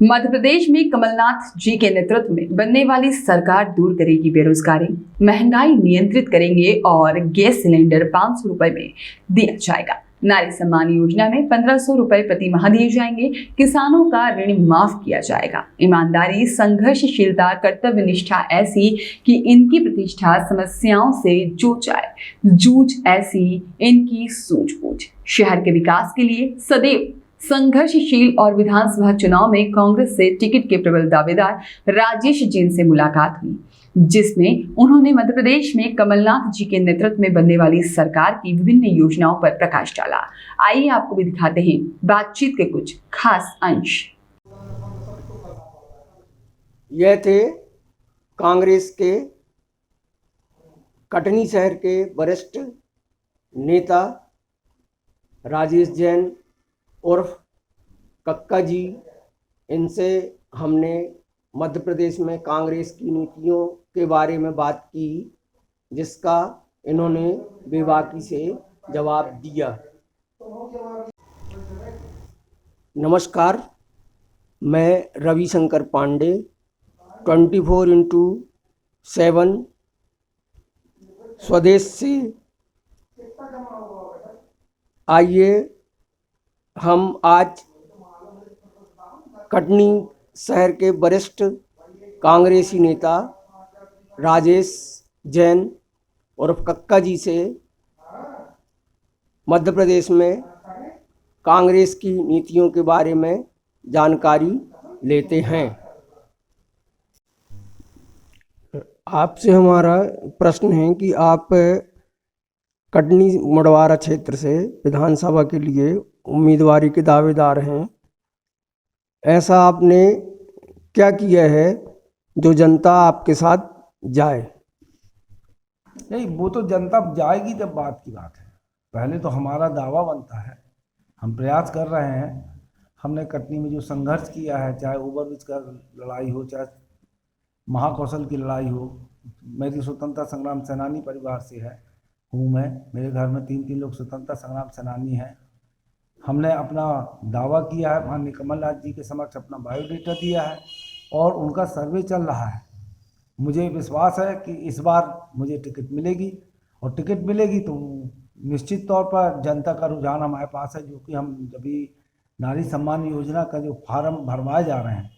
मध्य प्रदेश में कमलनाथ जी के नेतृत्व में बनने वाली सरकार दूर करेगी बेरोजगारी, महंगाई नियंत्रित करेंगे और गैस सिलेंडर 500 रुपए में दिया जाएगा। नारी सम्मान योजना में 1500 रुपए प्रति माह दिए जाएंगे। किसानों का ऋण माफ किया जाएगा। ईमानदारी, संघर्षशीलता, कर्तव्य निष्ठा ऐसी कि इनकी प्रतिष्ठा समस्याओं से जूझ ऐसी इनकी सूझबूझ। शहर के विकास के लिए सदैव संघर्षशील और विधानसभा चुनाव में कांग्रेस से टिकट के प्रबल दावेदार राजेश जैन से मुलाकात हुई, जिसमें उन्होंने मध्य प्रदेश में कमलनाथ जी के नेतृत्व में बनने वाली सरकार की विभिन्न योजनाओं पर प्रकाश डाला। आइए आपको भी दिखाते हैं बातचीत के कुछ खास अंश। यह थे कांग्रेस के कटनी शहर के वरिष्ठ नेता राजेश जैन उर्फ कक्का जी। इनसे हमने मध्य प्रदेश में कांग्रेस की नीतियों के बारे में बात की, जिसका इन्होंने बेबाकी से जवाब दिया। नमस्कार, मैं रविशंकर पांडे 24x7 स्वदेश से। आइए हम आज कटनी शहर के वरिष्ठ कांग्रेसी नेता राजेश जैन उर्फ कक्का जी से मध्य प्रदेश में कांग्रेस की नीतियों के बारे में जानकारी लेते हैं। आपसे हमारा प्रश्न है कि आप कटनी मुड़वारा क्षेत्र से विधानसभा के लिए उम्मीदवारी के दावेदार हैं। ऐसा आपने क्या किया है जो जनता आपके साथ जाए? नहीं, वो तो जनता जाएगी जब बात की बात है। पहले तो हमारा दावा बनता है, हम प्रयास कर रहे हैं। हमने कटनी में जो संघर्ष किया है, चाहे ओवरब्रिज का लड़ाई हो, चाहे महाकौशल की लड़ाई हो। मेरी स्वतंत्रता संग्राम सेनानी परिवार से हूँ मैं। मेरे घर में 3 लोग स्वतंत्रता संग्राम सेनानी हैं। हमने अपना दावा किया है, माननीय कमलनाथ जी के समक्ष अपना बायोडेटा दिया है और उनका सर्वे चल रहा है। मुझे विश्वास है कि इस बार मुझे टिकट मिलेगी और टिकट मिलेगी तो निश्चित तौर पर जनता का रुझान हमारे पास है, जो कि हम जब नारी सम्मान योजना का जो फार्म भरवाए जा रहे हैं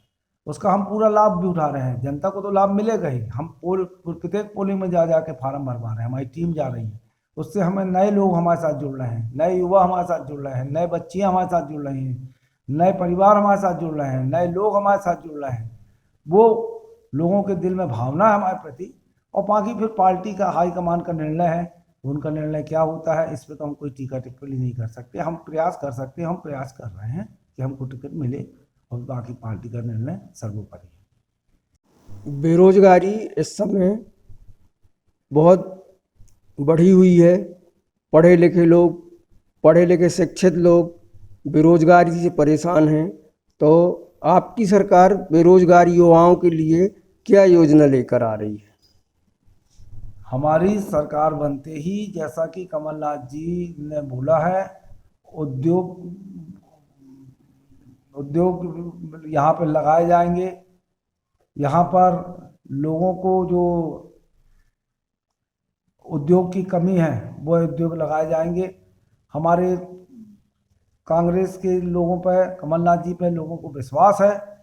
उसका हम पूरा लाभ भी उठा रहे हैं। जनता को तो लाभ मिलेगा ही। हम प्रत्येक पोलिंग में जा के फार्म भरवा रहे हैं, हमारी टीम जा रही है। उससे हमें नए लोग हमारे साथ जुड़ रहे हैं, नए युवा हमारे साथ जुड़ रहे हैं, नए बच्चियाँ हमारे साथ जुड़ रही हैं, नए परिवार हमारे साथ जुड़ रहे हैं, नए लोग हमारे साथ जुड़ रहे हैं। वो लोगों के दिल में भावना है हमारे प्रति। और बाकी फिर पार्टी का हाईकमान का निर्णय है, उनका निर्णय क्या होता है इस पर तो हम कोई टीका टिप्पणी नहीं कर सकते। हम प्रयास कर सकते हैं, हम प्रयास कर रहे हैं कि हमको टिकट मिले और बाकी पार्टी का निर्णय सर्वोपरि है। बेरोजगारी इस समय बहुत बढ़ी हुई है। पढ़े लिखे शिक्षित लोग बेरोजगारी से परेशान हैं। तो आपकी सरकार बेरोजगार युवाओं के लिए क्या योजना लेकर आ रही है? हमारी सरकार बनते ही, जैसा कि कमलनाथ जी ने बोला है, उद्योग यहाँ पर लगाए जाएंगे। यहाँ पर लोगों को जो उद्योग की कमी है वो उद्योग लगाए जाएंगे। हमारे कांग्रेस के लोगों पर, कमलनाथ जी पे लोगों को विश्वास है।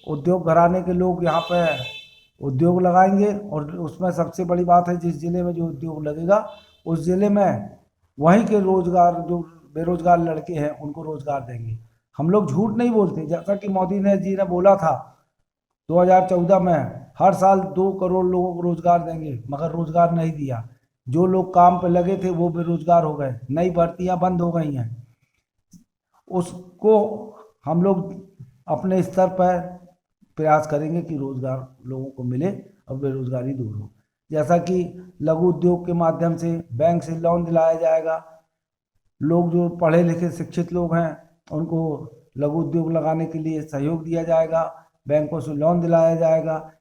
उद्योग घराने के लोग यहाँ पे उद्योग लगाएंगे और उसमें सबसे बड़ी बात है, जिस ज़िले में जो उद्योग लगेगा उस ज़िले में वहीं के रोजगार, जो बेरोजगार लड़के हैं उनको रोजगार देंगे। हम लोग झूठ नहीं बोलते। जैसा कि मोदी जी ने बोला था 2014 में, हर साल 2 करोड़ लोगों को रोजगार देंगे, मगर रोजगार नहीं दिया। जो लोग काम पे लगे थे वो बेरोजगार हो गए, नई भर्तियां बंद हो गई हैं। उसको हम लोग अपने स्तर पर प्रयास करेंगे कि रोजगार लोगों को मिले और बेरोजगारी दूर हो। जैसा कि लघु उद्योग के माध्यम से बैंक से लोन दिलाया जाएगा। लोग जो पढ़े लिखे शिक्षित लोग हैं उनको लघु उद्योग लगाने के लिए सहयोग दिया जाएगा, बैंकों से लोन दिलाया जाएगा,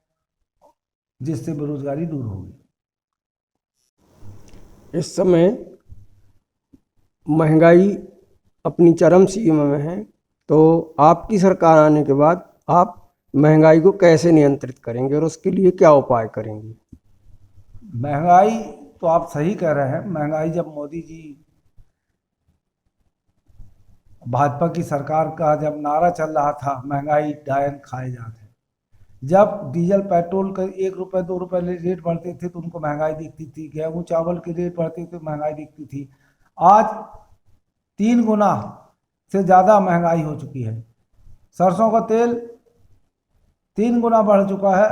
जिससे बेरोजगारी दूर होगी। इस समय महंगाई अपनी चरम सीमा में है। तो आपकी सरकार आने के बाद आप महंगाई को कैसे नियंत्रित करेंगे और उसके लिए क्या उपाय करेंगे? महंगाई तो आप सही कह रहे हैं। महंगाई जब मोदी जी भाजपा की सरकार का जब नारा चल रहा था, महंगाई डायन खाए जाते, जब डीजल पेट्रोल का 1 रुपये 2 रुपये रेट बढ़ते थे तो उनको महंगाई दिखती थी, गेहूँ चावल के रेट बढ़ते थे तो महंगाई दिखती थी। आज 3 गुना से ज़्यादा महंगाई हो चुकी है। सरसों का तेल 3 गुना बढ़ चुका है।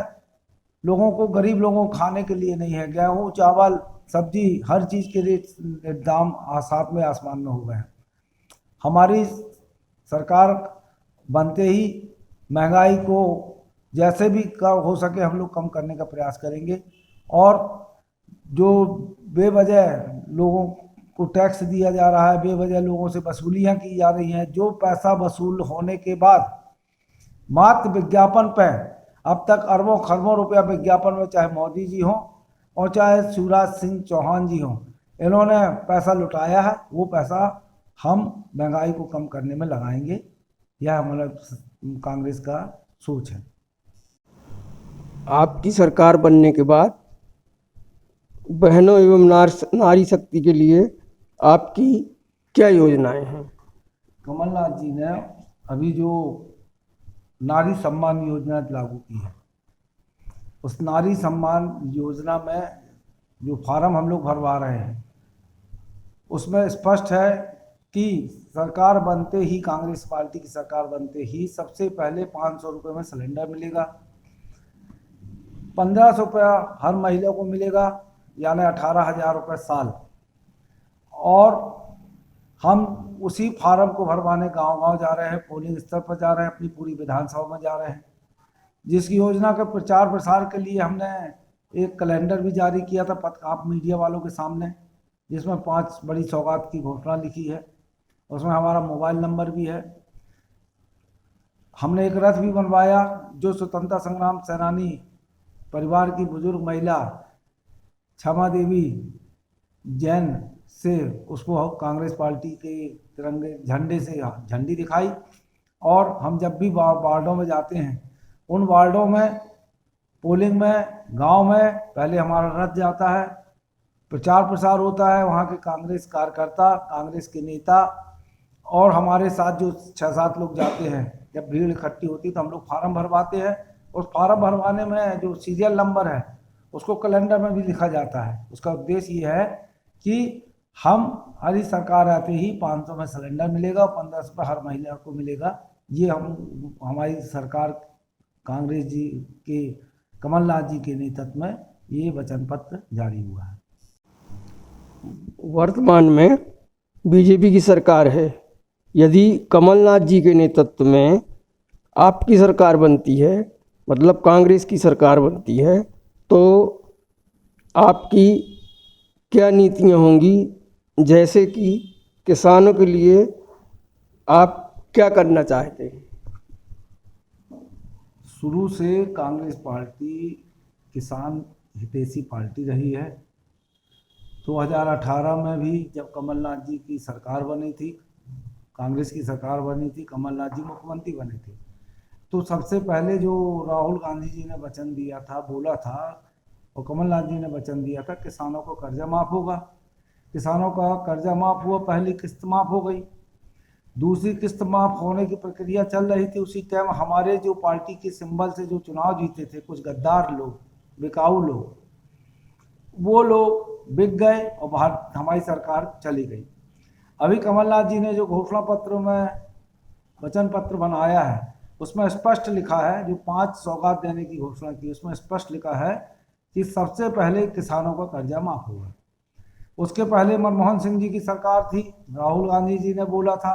लोगों को, गरीब लोगों को खाने के लिए नहीं है। गेहूँ चावल सब्जी हर चीज़ के रेट दाम साथ में आसमान में हो गए हैं। हमारी सरकार बनते ही महंगाई को जैसे भी हो सके हम लोग कम करने का प्रयास करेंगे। और जो बेवजह लोगों को टैक्स दिया जा रहा है, बेवजह लोगों से वसूलियाँ की जा रही हैं, जो पैसा वसूल होने के बाद मात्र विज्ञापन पर अब तक अरबों खरबों रुपया विज्ञापन में, चाहे मोदी जी हों और चाहे शिवराज सिंह चौहान जी हों, इन्होंने पैसा लुटाया है। वो पैसा हम महंगाई को कम करने में लगाएंगे। यह हमारा कांग्रेस का सोच है। आपकी सरकार बनने के बाद बहनों एवं नारी शक्ति के लिए आपकी क्या योजनाएं हैं? कमलनाथ जी ने अभी जो नारी सम्मान योजना लागू की है, उस नारी सम्मान योजना में जो फार्म हम लोग भरवा रहे हैं उसमें स्पष्ट है कि सरकार बनते ही, कांग्रेस पार्टी की सरकार बनते ही सबसे पहले 500 रुपये में सिलेंडर मिलेगा, 1500 रुपया हर महिला को मिलेगा, यानी 18,000 रुपये साल। और हम उसी फार्म को भरवाने गांव-गांव जा रहे हैं, पोलिंग स्तर पर जा रहे हैं, अपनी पूरी विधानसभा में जा रहे हैं। जिस योजना के प्रचार प्रसार के लिए हमने एक कैलेंडर भी जारी किया था आप मीडिया वालों के सामने, जिसमें 5 बड़ी सौगात की घोषणा लिखी है। उसमें हमारा मोबाइल नंबर भी है। हमने एक रथ भी बनवाया जो स्वतंत्रता संग्राम सेनानी परिवार की बुजुर्ग महिला क्षमा देवी जैन से, उसको कांग्रेस पार्टी के तिरंगे झंडे से झंडी दिखाई। और हम जब भी वार्डों में जाते हैं, उन वार्डों में पोलिंग में गांव में पहले हमारा रथ जाता है, प्रचार प्रसार होता है, वहाँ के कांग्रेस कार्यकर्ता, कांग्रेस के नेता और हमारे साथ जो 6-7 लोग जाते हैं। जब भीड़ इकट्ठी होती है तो हम लोग फार्म भरवाते हैं। उस फार्म भरवाने में जो सीरियल नंबर है उसको कैलेंडर में भी लिखा जाता है। उसका उद्देश्य ये है कि हमारी सरकार आते ही 500 में सिलेंडर मिलेगा और 1500 रुपये हर महिला को मिलेगा। ये हमारी सरकार कांग्रेस जी के, कमलनाथ जी के नेतृत्व में ये वचन पत्र जारी हुआ है। वर्तमान में बीजेपी की सरकार है। यदि कमलनाथ जी के नेतृत्व में आपकी सरकार बनती है, मतलब कांग्रेस की सरकार बनती है, तो आपकी क्या नीतियां होंगी? जैसे कि किसानों के लिए आप क्या करना चाहते हैं? शुरू से कांग्रेस पार्टी किसान हितैषी पार्टी रही है। 2018 में भी जब कमलनाथ जी की सरकार बनी थी, कांग्रेस की सरकार बनी थी, कमलनाथ जी मुख्यमंत्री बने थे, तो सबसे पहले जो राहुल गांधी जी ने वचन दिया था, बोला था, और कमलनाथ जी ने वचन दिया था, किसानों को कर्जा माफ़ होगा। किसानों का कर्जा माफ़ हुआ, पहली किस्त माफ़ हो गई, दूसरी किस्त माफ़ होने की प्रक्रिया चल रही थी। उसी टाइम हमारे जो पार्टी के सिंबल से जो चुनाव जीते थे कुछ गद्दार लोग, बिकाऊ लोग, वो लोग बिक गए और बाहर हमारी सरकार चली गई। अभी कमलनाथ जी ने जो घोषणा पत्र में वचन पत्र बनाया है उसमें स्पष्ट लिखा है, जो 5 सौगात देने की घोषणा की, उसमें स्पष्ट लिखा है कि सबसे पहले किसानों का कर्जा माफ़ होगा। उसके पहले मनमोहन सिंह जी की सरकार थी, राहुल गांधी जी ने बोला था,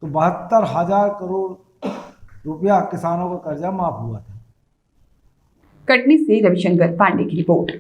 तो 72,000 करोड़ रुपया किसानों का कर्जा माफ़ हुआ था। कटनी से रविशंकर पांडे की रिपोर्ट।